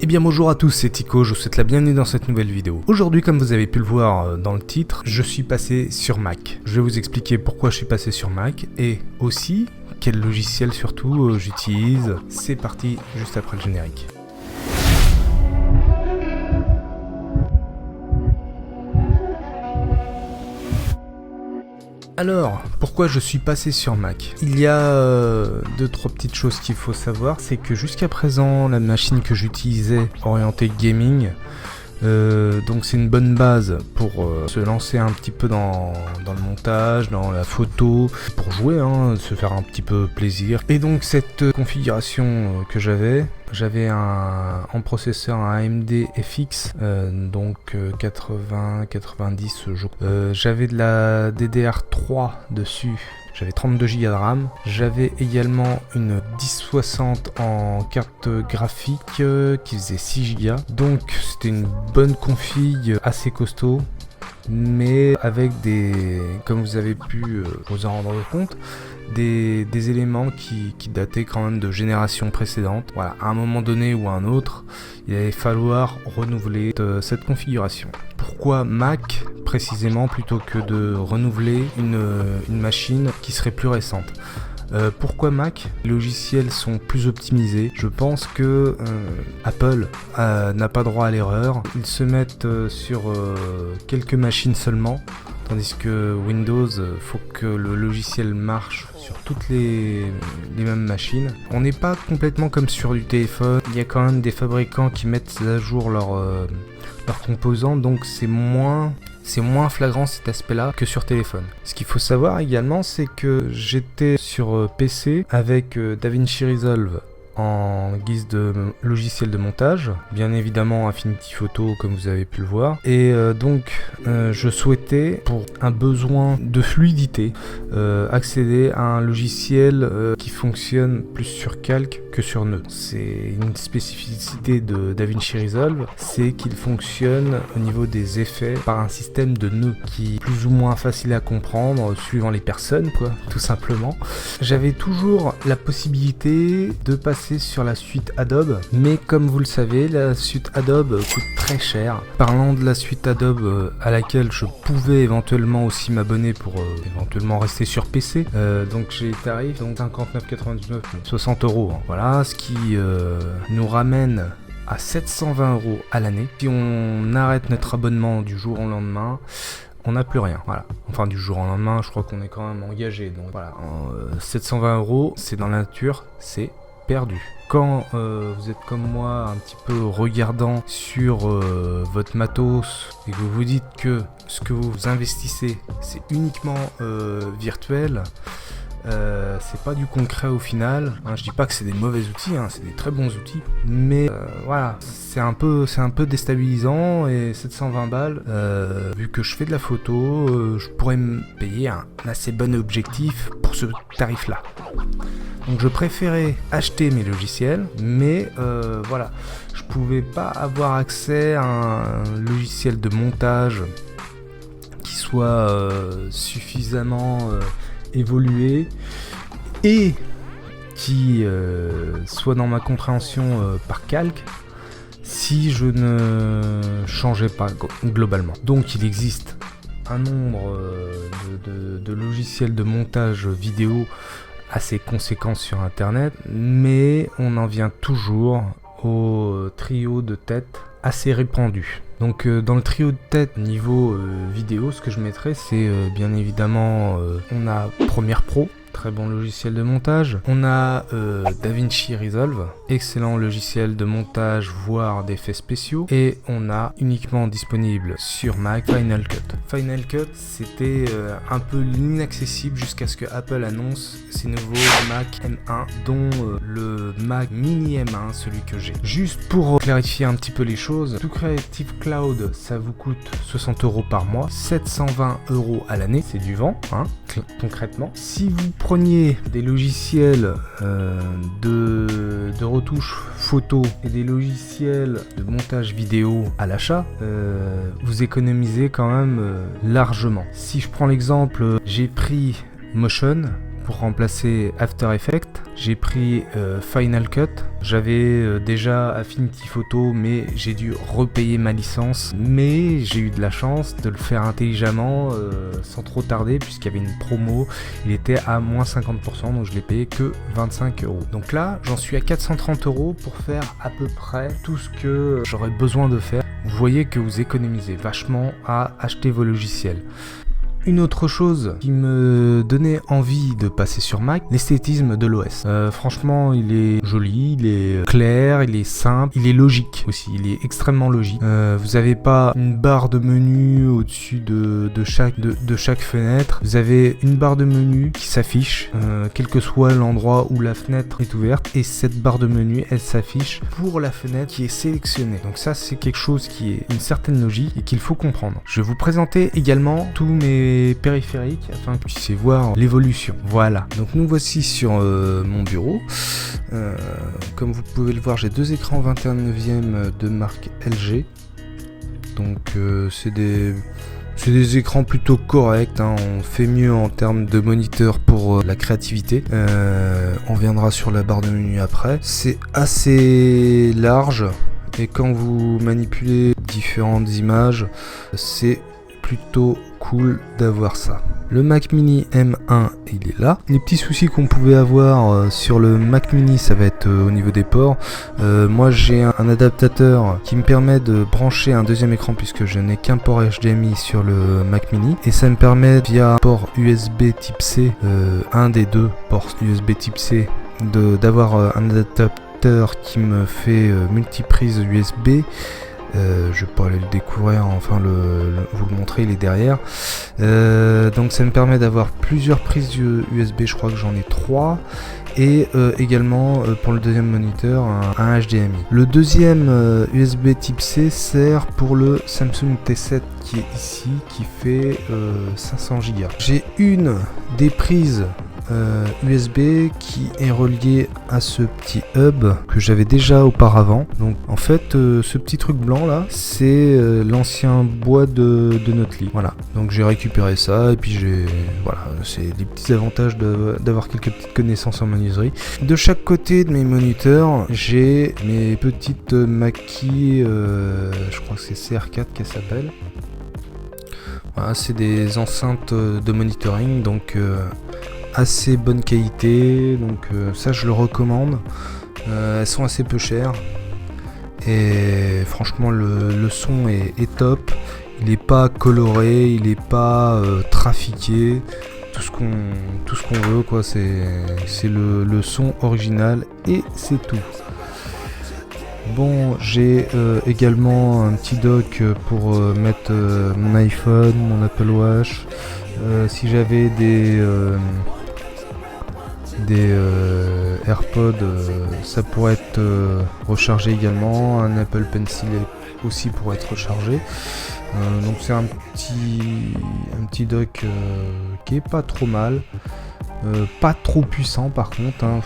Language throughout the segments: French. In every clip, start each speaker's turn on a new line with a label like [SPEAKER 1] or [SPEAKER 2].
[SPEAKER 1] Eh bien bonjour à tous, c'est Tico, je vous souhaite la bienvenue dans cette nouvelle vidéo. Aujourd'hui, comme vous avez pu le voir dans le titre, je suis passé sur Mac. Je vais vous expliquer pourquoi je suis passé sur Mac et aussi quel logiciel surtout j'utilise. C'est parti, juste après le générique. Alors, pourquoi je suis passé sur Mac? Il y a deux, trois petites choses qu'il faut savoir, c'est que jusqu'à présent, la machine que j'utilisais orientée gaming, donc c'est une bonne base pour se lancer un petit peu dans le montage, dans la photo, pour jouer, se faire un petit peu plaisir. Et donc cette configuration que j'avais en processeur un AMD FX, donc 80-90 je crois. J'avais de la DDR3 dessus. J'avais 32 Go de RAM. J'avais également une 1060 en carte graphique qui faisait 6 Go. Donc c'était une bonne config assez costaud. Mais avec des, comme vous avez pu vous en rendre compte, des éléments qui dataient quand même de générations précédentes. Voilà, à un moment donné ou à un autre, il allait falloir renouveler cette configuration. Pourquoi Mac précisément plutôt que de renouveler une machine qui serait plus récente? Pourquoi Mac? Les logiciels sont plus optimisés. Je pense que Apple n'a pas droit à l'erreur. Ils se mettent sur quelques machines seulement, tandis que Windows, faut que le logiciel marche sur toutes les mêmes machines. On n'est pas complètement comme sur du téléphone. Il y a quand même des fabricants qui mettent à jour leurs composants, donc c'est moins flagrant cet aspect-là que sur téléphone. Ce qu'il faut savoir également, c'est que j'étais sur PC avec DaVinci Resolve en guise de logiciel de montage, bien évidemment Affinity Photo comme vous avez pu le voir, et donc je souhaitais, pour un besoin de fluidité, accéder à un logiciel qui fonctionne plus sur calque que sur nœud. C'est une spécificité de DaVinci Resolve, c'est qu'il fonctionne au niveau des effets par un système de nœuds qui est plus ou moins facile à comprendre suivant les personnes, quoi, tout simplement. J'avais toujours la possibilité de passer sur la suite Adobe, mais comme vous le savez, la suite Adobe coûte très cher. Parlant de la suite Adobe à laquelle je pouvais éventuellement aussi m'abonner pour éventuellement rester sur PC, donc j'ai les tarifs, donc 59,99, 60 €, voilà, ce qui nous ramène à 720 € à l'année. Si on arrête notre abonnement du jour au lendemain, on n'a plus rien, voilà. Enfin, du jour au lendemain, je crois qu'on est quand même engagé, donc voilà. 720 €, c'est dans la nature, c'est perdu. Quand vous êtes comme moi un petit peu regardant sur votre matos et que vous vous dites que ce que vous investissez c'est uniquement virtuel, c'est pas du concret au final, je dis pas que c'est des mauvais outils, c'est des très bons outils, mais voilà, c'est un peu déstabilisant. Et 720 balles, vu que je fais de la photo, je pourrais me payer un assez bon objectif pour ce tarif là. Donc je préférais acheter mes logiciels, mais voilà, je pouvais pas avoir accès à un logiciel de montage qui soit suffisamment évolué et qui soit dans ma compréhension par calque si je ne changeais pas globalement. Donc il existe un nombre de logiciels de montage vidéo assez conséquent sur internet, mais on en vient toujours au trio de tête assez répandu. Donc dans le trio de tête niveau vidéo, ce que je mettrais, c'est bien évidemment on a Premiere Pro, très bon logiciel de montage. On a DaVinci Resolve, excellent logiciel de montage, voire d'effets spéciaux. Et on a uniquement disponible sur Mac Final Cut. Final Cut, c'était un peu l'inaccessible jusqu'à ce que Apple annonce ses nouveaux Mac M1, dont le Mac Mini M1, celui que j'ai. Juste pour clarifier un petit peu les choses, tout Creative Cloud, ça vous coûte 60 € par mois, 720 € à l'année, c'est du vent, concrètement. Si vous preniez des logiciels de retouche photo et des logiciels de montage vidéo à l'achat, vous économisez quand même largement. Si je prends l'exemple, j'ai pris Motion, pour remplacer After Effects. J'ai pris Final Cut. J'avais déjà Affinity Photo, mais j'ai dû repayer ma licence. Mais j'ai eu de la chance de le faire intelligemment, sans trop tarder, puisqu'il y avait une promo. Il était à moins 50%, donc je l'ai payé que 25 €. Donc là, j'en suis à 430 € pour faire à peu près tout ce que j'aurais besoin de faire. Vous voyez que vous économisez vachement à acheter vos logiciels. Une autre chose qui me donnait envie de passer sur Mac, l'esthétisme de l'OS. Franchement, il est joli, il est clair, il est simple, il est logique aussi, il est extrêmement logique. Vous n'avez pas une barre de menu au-dessus de chaque fenêtre. Vous avez une barre de menu qui s'affiche, quel que soit l'endroit où la fenêtre est ouverte. Et cette barre de menu, elle s'affiche pour la fenêtre qui est sélectionnée. Donc ça, c'est quelque chose qui est une certaine logique et qu'il faut comprendre. Je vais vous présenter également tous mes périphériques afin que vous puissiez voir l'évolution. Voilà, donc nous voici sur mon bureau. Comme vous pouvez le voir, j'ai deux écrans 21/9 de marque LG. Donc c'est des écrans plutôt corrects, hein. On fait mieux en termes de moniteur pour la créativité. On viendra sur la barre de menu après. C'est assez large et quand vous manipulez différentes images, c'est plutôt cool d'avoir ça. Le Mac Mini M1, il est là. Les petits soucis qu'on pouvait avoir sur le Mac Mini, ça va être au niveau des ports. Moi j'ai un adaptateur qui me permet de brancher un deuxième écran puisque je n'ai qu'un port HDMI sur le Mac Mini, et ça me permet via port USB type C, un des deux ports USB type C, d'avoir un adaptateur qui me fait multiprise USB. Je pourrais aller le découvrir, enfin vous le montrer, il est derrière. Donc ça me permet d'avoir plusieurs prises USB, je crois que j'en ai 3. Et également pour le deuxième moniteur un HDMI. Le deuxième USB type C sert pour le Samsung T7 qui est ici, qui fait 500 Go. J'ai une des prises USB qui est relié à ce petit hub que j'avais déjà auparavant. Donc en fait ce petit truc blanc là, c'est l'ancien bois de notre lit. Voilà, donc j'ai récupéré ça et puis voilà, c'est des petits avantages d'avoir quelques petites connaissances en menuiserie. De chaque côté de mes moniteurs, j'ai mes petites Mackie, je crois que c'est CR4 qu'elle s'appelle. Voilà, c'est des enceintes de monitoring, donc assez bonne qualité, donc ça je le recommande. Elles sont assez peu chères et franchement le son est top. Il n'est pas coloré, il n'est pas trafiqué, tout ce qu'on veut quoi. C'est le son original et c'est tout. Bon, j'ai également un petit dock pour mettre mon iPhone, mon Apple Watch. Si j'avais des AirPods, ça pourrait être rechargé également. Un Apple Pencil aussi pourrait être rechargé. Donc c'est un petit dock qui est pas trop mal, pas trop puissant par contre, hein.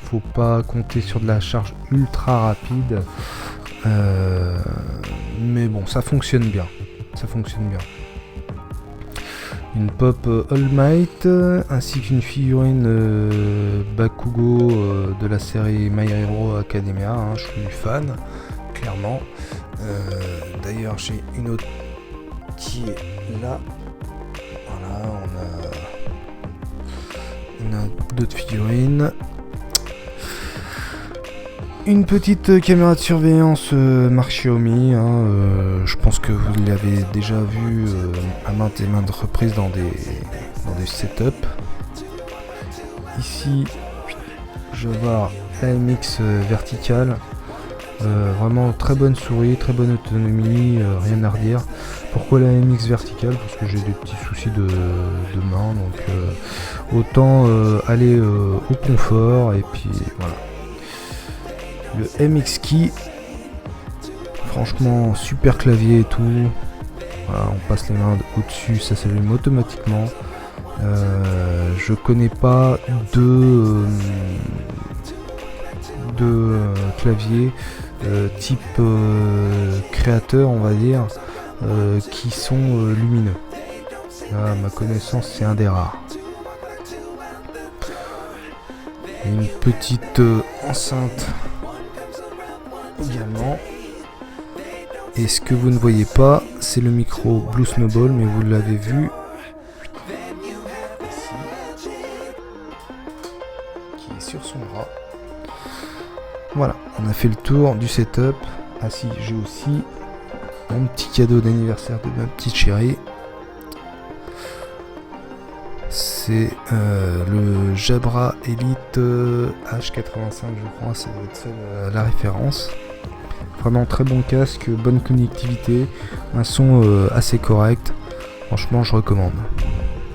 [SPEAKER 1] Faut pas compter sur de la charge ultra rapide, mais bon, ça fonctionne bien. Une pop All Might ainsi qu'une figurine Bakugo de la série My Hero Academia, hein. Je suis fan, clairement. D'ailleurs j'ai une autre qui est là. Voilà, on a d'autres figurines. Une petite caméra de surveillance marque Xiaomi, hein, je pense que vous l'avez déjà vu à maintes et maintes reprises dans des setups. Ici, je vais voir la MX verticale, vraiment très bonne souris, très bonne autonomie, rien à redire. Pourquoi la MX verticale? Parce que j'ai des petits soucis de main, donc autant aller au confort, et puis voilà. Le MX Key, franchement super clavier et tout. Voilà, on passe les mains au-dessus, ça s'allume automatiquement. Je connais pas de clavier type créateur, on va dire, qui sont lumineux. Là, à ma connaissance, c'est un des rares. Une petite enceinte également. Et ce que vous ne voyez pas, c'est le micro Blue Snowball, mais vous l'avez vu ici, qui est sur son bras. Voilà, on a fait le tour du setup. Ah si, j'ai aussi mon petit cadeau d'anniversaire de ma petite chérie. C'est le Jabra Elite H85, je crois, ça doit être ça la référence. Vraiment très bon casque, bonne connectivité, un son assez correct. Franchement, je recommande.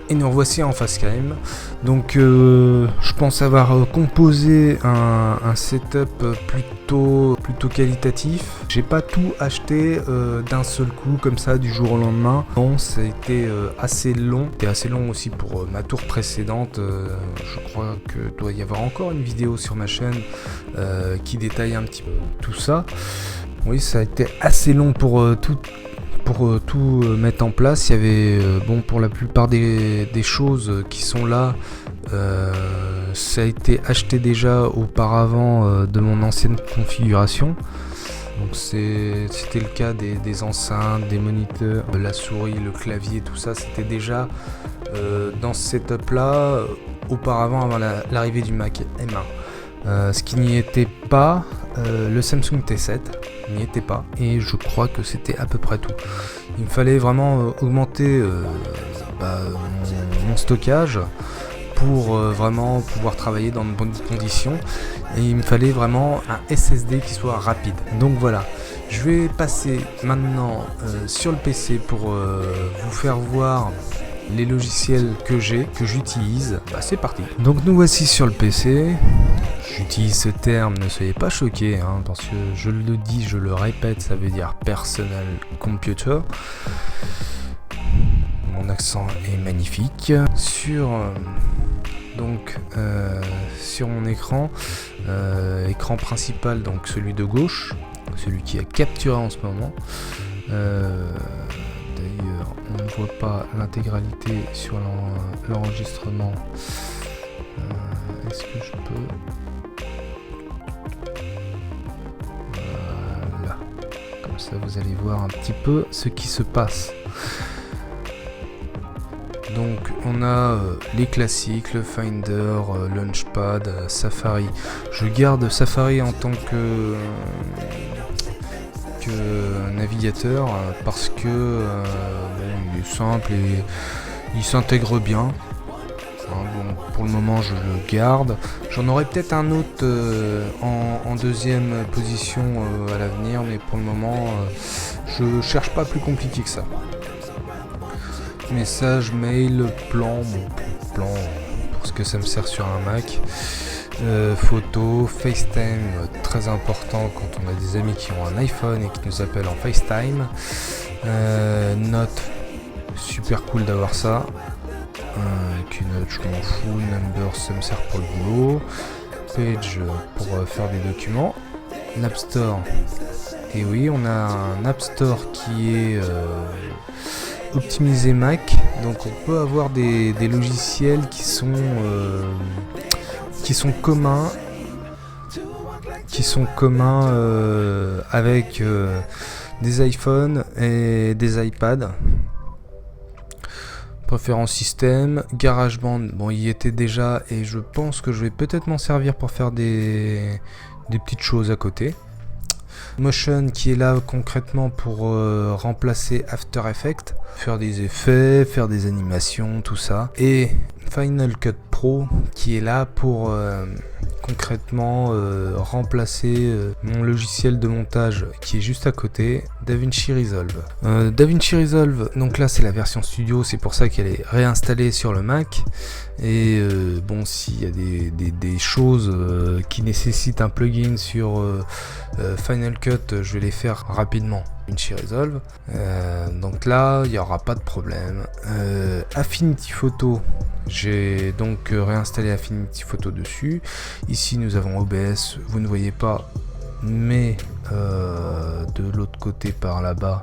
[SPEAKER 1] Et nous revoici en face cam. Donc, je pense avoir composé un setup plutôt qualitatif. J'ai pas tout acheté d'un seul coup comme ça du jour au lendemain. Non, ça a été assez long. C'était assez long aussi pour ma tour précédente. Je crois que doit y avoir encore une vidéo sur ma chaîne qui détaille un petit peu tout ça. Oui, ça a été assez long pour tout mettre en place. Il y avait, bon, pour la plupart des choses qui sont là, ça a été acheté déjà auparavant de mon ancienne configuration. Donc c'était le cas des enceintes, des moniteurs, la souris, le clavier, tout ça, c'était déjà dans ce setup là auparavant, avant l'arrivée du Mac M1. Ce qui n'y était pas, le Samsung T7 n'y était pas, et je crois que c'était à peu près tout. Il me fallait vraiment augmenter mon stockage pour vraiment pouvoir travailler dans de bonnes conditions, et il me fallait vraiment un SSD qui soit rapide. Donc voilà, je vais passer maintenant sur le PC pour vous faire voir les logiciels que j'utilise. C'est parti. Donc nous voici sur le PC. J'utilise ce terme, ne soyez pas choqués, hein, parce que je le dis, je le répète, ça veut dire personal computer. Mon accent est magnifique. Sur mon écran principal, donc celui de gauche, celui qui est capturé en ce moment. D'ailleurs, on ne voit pas l'intégralité sur l'enregistrement. Est-ce que je peux... Voilà. Comme ça, vous allez voir un petit peu ce qui se passe. Donc, on a les classiques, le Finder, Launchpad, Safari. Je garde Safari en tant que navigateur parce que il est simple et il s'intègre bien. Bon, pour le moment je le garde. J'en aurai peut-être un autre en deuxième position à l'avenir, mais pour le moment je cherche pas plus compliqué que ça. Message, mail, plan, plan pour ce que ça me sert sur un Mac. Photo, FaceTime, très important quand on a des amis qui ont un iPhone et qui nous appellent en FaceTime. Notes, super cool d'avoir ça. Keynote, je m'en fous. Numbers, ça me sert pour le boulot. Page pour faire des documents. L'App Store, et oui, on a un App Store qui est optimisé Mac, donc on peut avoir des logiciels qui sont communs avec des iPhones et des iPads. Préférence système, GarageBand, bon, il y était déjà, et je pense que je vais peut-être m'en servir pour faire des petites choses à côté. Motion qui est là concrètement pour remplacer After Effects, faire des effets, faire des animations, tout ça. Et Final Cut Pro qui est là pour concrètement remplacer mon logiciel de montage qui est juste à côté, DaVinci Resolve. DaVinci Resolve, donc là c'est la version studio, c'est pour ça qu'elle est réinstallée sur le Mac. Et bon, s'il y a des choses qui nécessitent un plugin sur Final Cut, je vais les faire rapidement. DaVinci Resolve. Donc là, il n'y aura pas de problème. Affinity Photo, j'ai donc réinstallé Affinity Photo dessus. Ici, nous avons OBS, vous ne voyez pas, mais de l'autre côté par là-bas,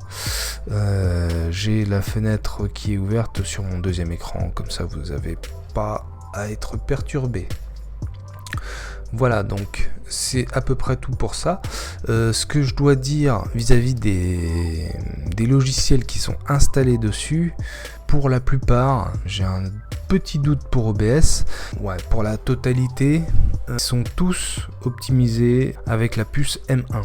[SPEAKER 1] j'ai la fenêtre qui est ouverte sur mon deuxième écran, comme ça vous n'avez pas à être perturbé. Voilà, donc c'est à peu près tout pour ça. Ce que je dois dire vis-à-vis des logiciels qui sont installés dessus, pour la plupart, j'ai un petit doute pour OBS. Ouais, pour la totalité, ils sont tous optimisés avec la puce M1.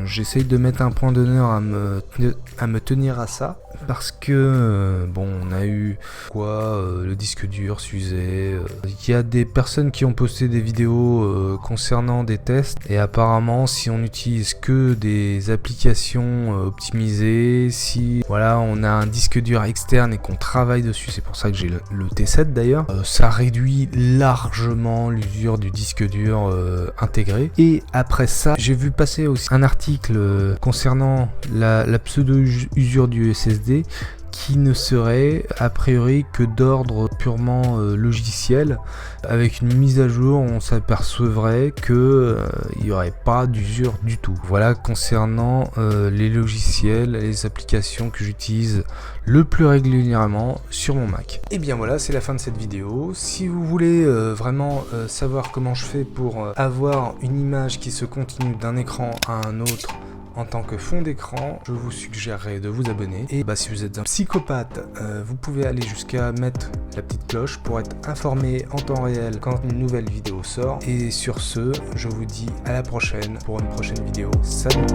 [SPEAKER 1] J'essaye de mettre un point d'honneur à me tenir à ça, parce que bon, on a eu le disque dur s'usait. Il y a des personnes qui ont posté des vidéos concernant des tests, et apparemment si on n'utilise que des applications optimisées, si voilà on a un disque dur externe et qu'on travaille dessus, c'est pour ça que j'ai le T7 d'ailleurs, ça réduit largement l'usure du disque dur intégré. Et après ça, j'ai vu passer aussi un article concernant la pseudo-usure du SSD qui ne serait a priori que d'ordre purement logiciel. Avec une mise à jour, on s'apercevrait que il n'y aurait pas d'usure du tout. Voilà concernant les logiciels, les applications que j'utilise le plus régulièrement sur mon Mac. Et bien voilà, c'est la fin de cette vidéo. Si vous voulez vraiment savoir comment je fais pour avoir une image qui se continue d'un écran à un autre en tant que fond d'écran, je vous suggérerais de vous abonner. Et si vous êtes un psychopathe, vous pouvez aller jusqu'à mettre la petite cloche pour être informé en temps réel quand une nouvelle vidéo sort. Et sur ce, je vous dis à la prochaine pour une prochaine vidéo. Salut!